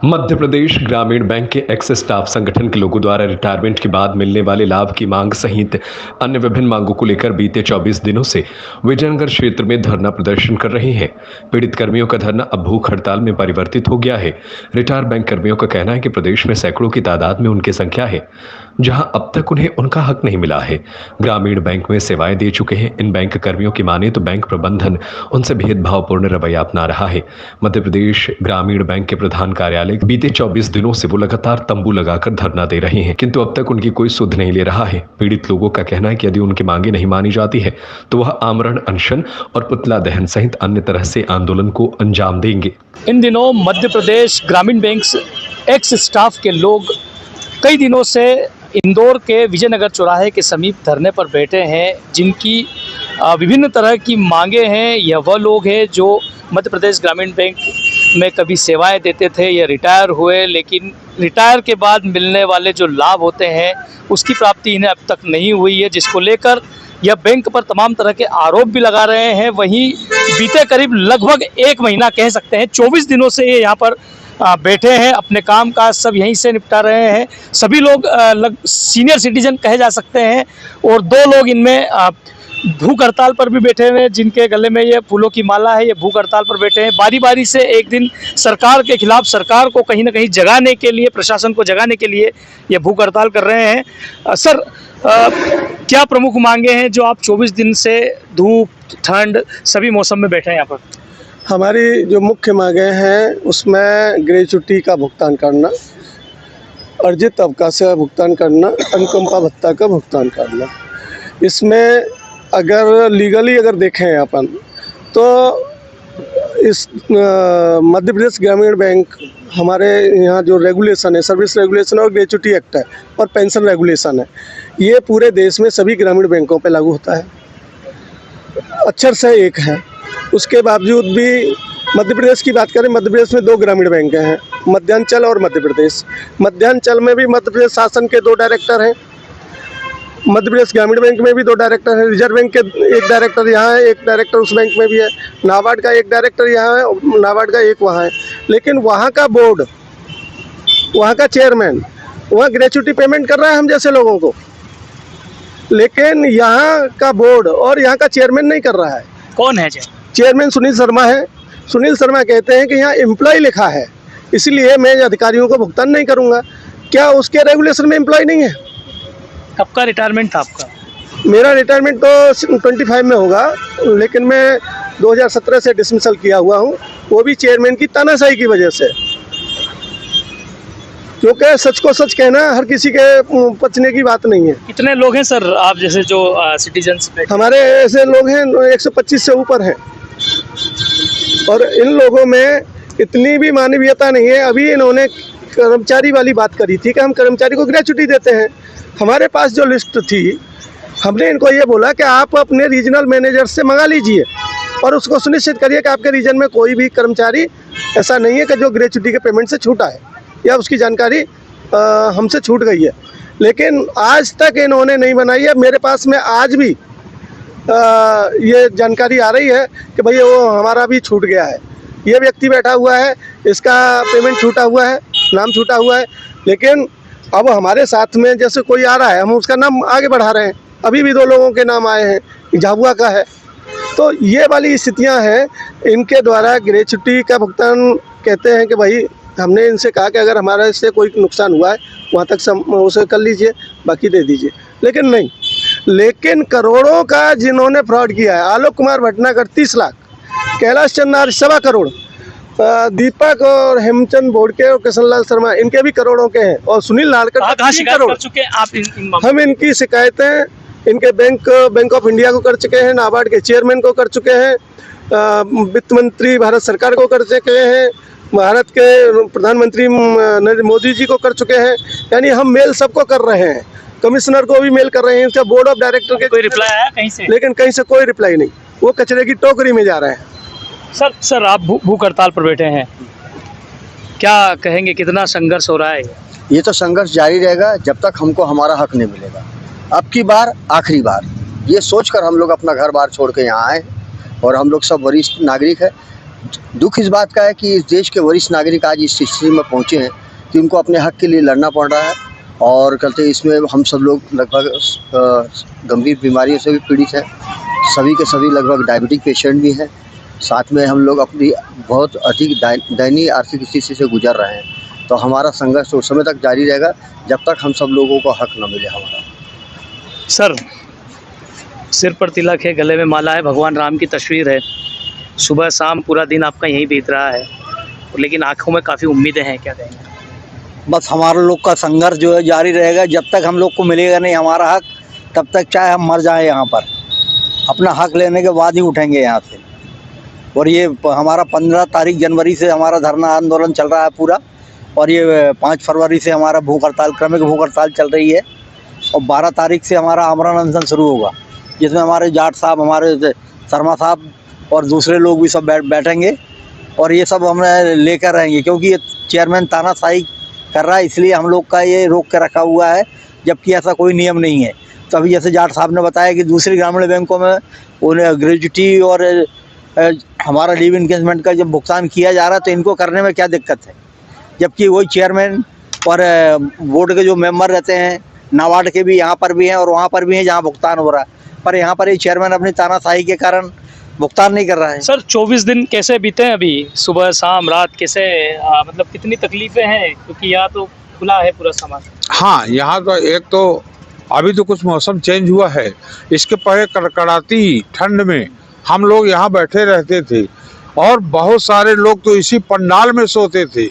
मध्य प्रदेश ग्रामीण बैंक के x staff संगठन के लोगों द्वारा रिटायरमेंट के बाद मिलने वाले लाभ की मांग सहित अन्य विभिन्न मांगों को लेकर बीते 24 दिनों से विजयनगर क्षेत्र में धरना प्रदर्शन कर रहे हैं। पीड़ित कर्मियों का धरना अब भूख हड़ताल में परिवर्तित हो गया है। रिटायर बैंक कर्मियों का कहना है कि प्रदेश में सैकड़ों की तादाद में उनकी संख्या है, जहां अब तक उन्हें उनका हक नहीं मिला है। ग्रामीण बैंक में सेवाएं दे चुके हैं। इन बैंक कर्मियों की माने तो बैंक प्रबंधन उनसे भेदभावपूर्ण रवैया अपना रहा है। मध्य प्रदेश ग्रामीण बैंक के प्रधान कार्यालय बीते 24 दिनों से वो लगातार तंबू लगाकर धरना दे रहे हैं, किंतु अब तक उनकी कोई सुध नहीं ले रहा है। पीड़ित लोगों का कहना है कि यदि उनकी मांगे नहीं मानी जाती है तो वह आमरण अनशन और पुतला दहन सहित अन्य तरह से आंदोलन को अंजाम देंगे। इन दिनों मध्य प्रदेश ग्रामीण बैंक एक्स स्टाफ के लोग कई दिनों से इंदौर के विजयनगर चौराहे के समीप धरने पर बैठे हैं, जिनकी विभिन्न तरह की मांगे हैं। यह वह लोग हैं जो मध्य प्रदेश ग्रामीण बैंक में कभी सेवाएं देते थे या रिटायर हुए, लेकिन रिटायर के बाद मिलने वाले जो लाभ होते हैं उसकी प्राप्ति इन्हें अब तक नहीं हुई है, जिसको लेकर यह बैंक पर तमाम तरह के आरोप भी लगा रहे हैं। वहीं बीते करीब लगभग 1 महीना कह सकते हैं 24 दिनों से ये यहाँ पर बैठे हैं, अपने काम काज सब यहीं से निपटा रहे हैं। सभी लोग सीनियर सिटीजन कहे जा सकते हैं और 2 लोग इनमें भूख हड़ताल पर भी बैठे हुए हैं, जिनके गले में ये फूलों की माला है। ये भूख हड़ताल पर बैठे हैं। बारी बारी से एक दिन सरकार के खिलाफ, सरकार को कहीं ना कहीं जगाने के लिए, प्रशासन को जगाने के लिए ये भूख हड़ताल कर रहे हैं। सर, क्या प्रमुख मांगे हैं जो आप 24 दिन से धूप ठंड सभी मौसम में बैठे हैं यहाँ पर? हमारी जो मुख्य मांगे हैं उसमें ग्रेच्युटी का भुगतान करना, अर्जित अवकाश का भुगतान करना, अनुकंपा भत्ता का भुगतान करना। इसमें अगर लीगली अगर देखें अपन तो इस मध्य प्रदेश ग्रामीण बैंक हमारे यहाँ जो रेगुलेशन है, सर्विस रेगुलेशन और ग्रेच्युटी एक्ट है और पेंशन रेगुलेशन है, ये पूरे देश में सभी ग्रामीण बैंकों पे लागू होता है। अक्षर से एक है। उसके बावजूद भी मध्य प्रदेश की बात करें, मध्य प्रदेश में 2 ग्रामीण बैंक हैं, मध्यांचल और मध्य प्रदेश। मध्यांचल में भी मध्य प्रदेश शासन के 2 डायरेक्टर हैं, मध्य प्रदेश ग्रामीण बैंक में भी 2 डायरेक्टर हैं। रिजर्व बैंक के 1 डायरेक्टर यहाँ है, 1 डायरेक्टर उस बैंक में भी है। नाबार्ड का 1 डायरेक्टर यहाँ है, नाबार्ड का 1 वहाँ है। लेकिन वहाँ का बोर्ड, वहाँ का चेयरमैन वहाँ ग्रेच्युटी पेमेंट कर रहा है हम जैसे लोगों को, लेकिन यहाँ का बोर्ड और यहाँ का चेयरमैन नहीं कर रहा है। कौन है चेयरमैन? सुनील शर्मा है। सुनील शर्मा कहते हैं कि यहाँ एम्प्लॉय लिखा है, इसलिए मैं अधिकारियों को भुगतान नहीं करूँगा। क्या उसके रेगुलेशन में एम्प्लॉय नहीं है? कब का रिटायरमेंट था आपका? मेरा रिटायरमेंट तो 25 में होगा, लेकिन मैं 2017 से डिसमिसल किया हुआ हूँ, वो भी चेयरमैन की तानाशाही की वजह से। क्योंकि सच को सच कहना हर किसी के पचने की बात नहीं है। कितने लोग हैं सर आप जैसे जो सिटीजन्स? हमारे ऐसे लोग हैं 125 से ऊपर हैं, और इन लोगों में इतनी भी मानवीयता नहीं है। अभी इन्होंने कर्मचारी वाली बात करी थी कि हम कर्मचारी को ग्रेच्युटी देते हैं। हमारे पास जो लिस्ट थी, हमने इनको ये बोला कि आप अपने रीजनल मैनेजर से मंगा लीजिए और उसको सुनिश्चित करिए कि आपके रीजन में कोई भी कर्मचारी ऐसा नहीं है कि जो ग्रेच्युटी के पेमेंट से छूटा है या उसकी जानकारी हमसे छूट गई है। लेकिन आज तक इन्होंने नहीं बनाई है। मेरे पास में आज भी ये जानकारी आ रही है कि भाई वो हमारा भी छूट गया है। ये व्यक्ति बैठा हुआ है, इसका पेमेंट छूटा हुआ है, नाम छूटा हुआ है, लेकिन अब हमारे साथ में जैसे कोई आ रहा है, हम उसका नाम आगे बढ़ा रहे हैं। अभी भी 2 लोगों के नाम आए हैं, झाबुआ का है। तो ये वाली स्थितियां हैं। इनके द्वारा ग्रेच्युटी का भुगतान कहते हैं कि भाई हमने इनसे कहा कि अगर हमारे से कोई नुकसान हुआ है वहाँ तक उसे कर लीजिए, बाकी दे दीजिए, लेकिन नहीं। लेकिन करोड़ों का जिन्होंने फ्रॉड किया है, आलोक कुमार भटनागर 30 लाख, कैलाश चंद्र 1.25 करोड़, दीपक और हेमचंद बोड़के और किशनलाल शर्मा इनके भी करोड़ों के हैं, और सुनील नारकर 3 करोड़। कर चुके हैं आप हम इनकी शिकायतें इनके बैंक ऑफ इंडिया को कर चुके हैं, नाबार्ड के चेयरमैन को कर चुके हैं, वित्त मंत्री भारत सरकार को कर चुके हैं, भारत के प्रधानमंत्री नरेंद्र मोदी जी को कर चुके हैं। यानी हम मेल सबको कर रहे हैं, कमिश्नर को भी मेल कर रहे हैं, इसका बोर्ड ऑफ डायरेक्टर के कोई रिप्लाई आया कहीं से? लेकिन कहीं से कोई रिप्लाई नहीं, वो कचरे की टोकरी में जा रहे हैं। सर आप भूख हड़ताल पर बैठे हैं, क्या कहेंगे, कितना संघर्ष हो रहा है? ये तो संघर्ष जारी रहेगा जब तक हमको हमारा हक नहीं मिलेगा। अब की बार आखिरी बार, ये सोचकर हम लोग अपना घर बार छोड़ के यहाँ आए, और हम लोग सब वरिष्ठ नागरिक है। दुख इस बात का है कि इस देश के वरिष्ठ नागरिक आज इस स्थिति में पहुंचे हैं कि उनको अपने हक के लिए लड़ना पड़ रहा है। और कहते इसमें हम सब लोग लगभग गंभीर बीमारियों से भी पीड़ित हैं, सभी के सभी लगभग डायबिटिक पेशेंट भी हैं। साथ में हम लोग अपनी बहुत अधिक दयनीय आर्थिक स्थिति से गुजर रहे हैं। तो हमारा संघर्ष उस समय तक जारी रहेगा जब तक हम सब लोगों को हक न मिले हमारा। सर, सिर पर तिलक है, गले में माला है, भगवान राम की तस्वीर है, सुबह शाम पूरा दिन आपका यहीं बीत रहा है, लेकिन आंखों में काफ़ी उम्मीदें हैं, क्या कहेंगे? बस हमारा लोग का संघर्ष जो है जारी रहेगा जब तक हम लोग को मिलेगा नहीं हमारा हक, तब तक चाहे हम मर जाएं यहाँ पर, अपना हक लेने के बाद ही उठेंगे यहाँ से। और ये हमारा 15 तारीख जनवरी से हमारा धरना आंदोलन चल रहा है पूरा, और ये 5 फरवरी से हमारा भूख हड़ताल, क्रमिक भूख हड़ताल चल रही है, और 12 तारीख से हमारा आमरण अनशन शुरू होगा, जिसमें हमारे जाट साहब, हमारे शर्मा साहब और दूसरे लोग भी सब बैठेंगे, और ये सब हम लेकर रहेंगे, क्योंकि ये चेयरमैन तानाशाही कर रहा है, इसलिए हम लोग का ये रोक के रखा हुआ है, जबकि ऐसा कोई नियम नहीं है। तो अभी जैसे जाट साहब ने बताया कि दूसरी ग्रामीण बैंकों में उन्हें ग्रेजुटी और हमारा लीव इनकेसमेंट का जब भुगतान किया जा रहा है तो इनको करने में क्या दिक्कत है, जबकि वही चेयरमैन और बोर्ड के जो मेंबर रहते हैं, नाबार्ड के भी यहाँ पर भी हैं और वहाँ पर भी हैं जहाँ भुगतान हो रहा है, पर यहाँ पर ये चेयरमैन अपनी तानाशाही के कारण भुगतान नहीं कर रहा है। सर, 24 दिन कैसे बीते हैं अभी, सुबह शाम रात कैसे, मतलब कितनी तकलीफें हैं, क्योंकि यहाँ तो खुला है पूरा सामान? हाँ, यहाँ तो एक तो अभी तो कुछ मौसम चेंज हुआ है, इसके पहले कड़कड़ाती ठंड में हम लोग यहाँ बैठे रहते थे, और बहुत सारे लोग तो इसी पंडाल में सोते थे।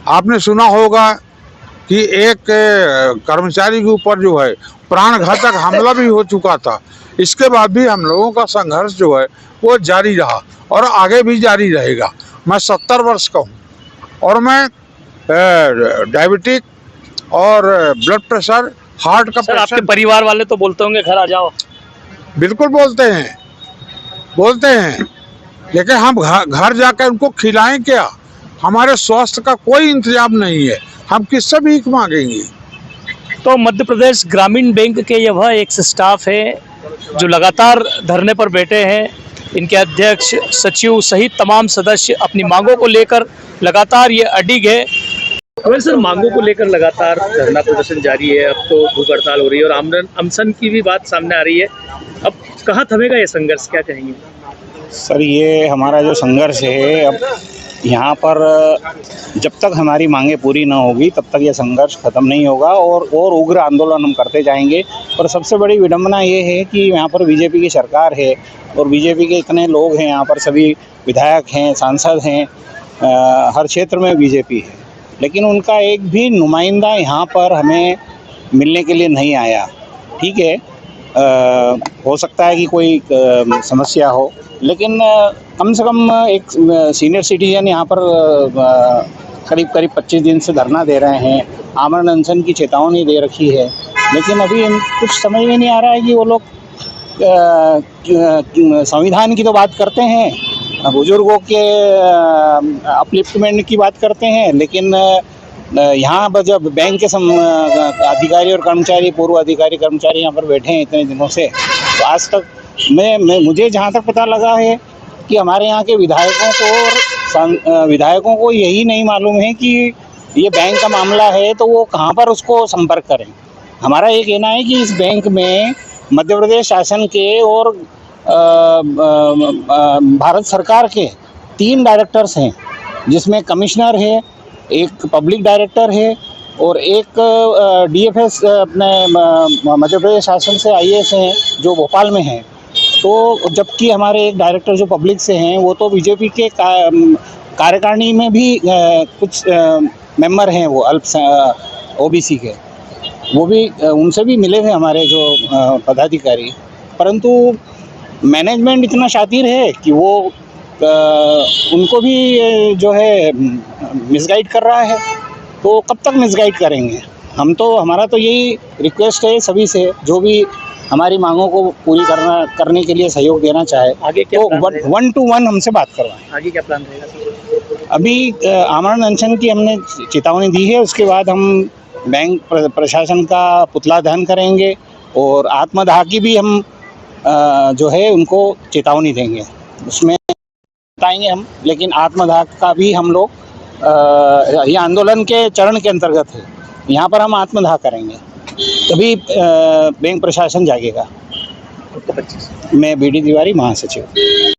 आपने सुना होगा कि एक कर्मचारी के ऊपर जो है प्राण घातक हमला भी हो चुका था। इसके बाद भी हम लोगों का संघर्ष जो है वो जारी रहा और आगे भी जारी रहेगा। मैं 70 वर्ष का हूँ और मैं डायबिटिक और ब्लड प्रेशर, हार्ट का सर, आपके पेशेंट। परिवार वाले तो बोलते होंगे घर आ जाओ? बिल्कुल बोलते हैं, लेकिन हम घर जाकर उनको खिलाएं क्या? हमारे स्वास्थ्य का कोई इंतजाम नहीं है, हम किससे भीख मांगेंगे? तो मध्य प्रदेश ग्रामीण बैंक के ये वह एक स्टाफ है जो लगातार धरने पर बैठे हैं। इनके अध्यक्ष, सचिव सहित तमाम सदस्य अपनी मांगों को लेकर लगातार ये अडिग है। सर, मांगों को लेकर लगातार धरना प्रदर्शन जारी है, अब तो भूख हड़ताल हो रही है और आमरण अनशन की भी बात सामने आ रही है। अब कहाँ थमेगा ये संघर्ष, क्या कहेंगे? सर, ये हमारा जो संघर्ष है, अब यहाँ पर जब तक हमारी मांगें पूरी ना होगी तब तक ये संघर्ष खत्म नहीं होगा, और उग्र आंदोलन हम करते जाएंगे। और सबसे बड़ी विडंबना ये है कि यहाँ पर बीजेपी की सरकार है और बीजेपी के इतने लोग हैं, यहाँ पर सभी विधायक हैं, सांसद हैं, हर क्षेत्र में बीजेपी है, लेकिन उनका एक भी नुमाइंदा यहाँ पर हमें मिलने के लिए नहीं आया। ठीक है, हो सकता है कि कोई समस्या हो, लेकिन कम से कम एक सीनियर सिटीजन यहाँ पर करीब 25 दिन से धरना दे रहे हैं, आमरण अनशन की चेतावनी दे रखी है, लेकिन अभी कुछ समझ में नहीं आ रहा है कि वो लोग संविधान की तो बात करते हैं, बुजुर्गों के अपलिफ्टमेंट की बात करते हैं, लेकिन यहाँ पर जब बैंक के अधिकारी और कर्मचारी, पूर्व अधिकारी कर्मचारी यहाँ पर बैठे हैं इतने दिनों से, तो आज तक मुझे जहाँ तक पता लगा है कि हमारे यहाँ के विधायकों को यही नहीं मालूम है कि ये बैंक का मामला है तो वो कहाँ पर उसको संपर्क करें। हमारा ये कहना है कि इस बैंक में मध्य प्रदेश शासन के और भारत सरकार के 3 डायरेक्टर्स हैं, जिसमें कमिश्नर है, एक पब्लिक डायरेक्टर है और एक DFS अपने मध्य प्रदेश शासन से IAS हैं जो भोपाल में हैं। तो जबकि हमारे एक डायरेक्टर जो पब्लिक से हैं वो तो बीजेपी के कार्यकारिणी में भी कुछ मेंबर हैं, वो OBC के, वो भी उनसे भी मिले थे हमारे जो पदाधिकारी, परंतु मैनेजमेंट इतना शातिर है कि वो उनको भी जो है मिसगाइड कर रहा है। तो कब तक मिसगाइड करेंगे? हमारा तो यही रिक्वेस्ट है सभी से, जो भी हमारी मांगों को पूरी करने के लिए सहयोग देना चाहे, आगे क्या तो प्लान रहेगा? 1 to 1 हमसे बात करवाएं। आगे क्या प्लान रहेगा? अभी आमरण अनशन की हमने चेतावनी दी है, उसके बाद हम बैंक प्रशासन का पुतला दहन करेंगे और आत्मदाह की भी हम जो है उनको चेतावनी देंगे। उसमें निपटाएंगे हम, लेकिन आत्मदाह का भी हम लोग ये आंदोलन के चरण के अंतर्गत है। यहाँ पर हम आत्मदाह करेंगे, तभी बैंक प्रशासन जागेगा। मैं बीडी तिवारी, महासचिव।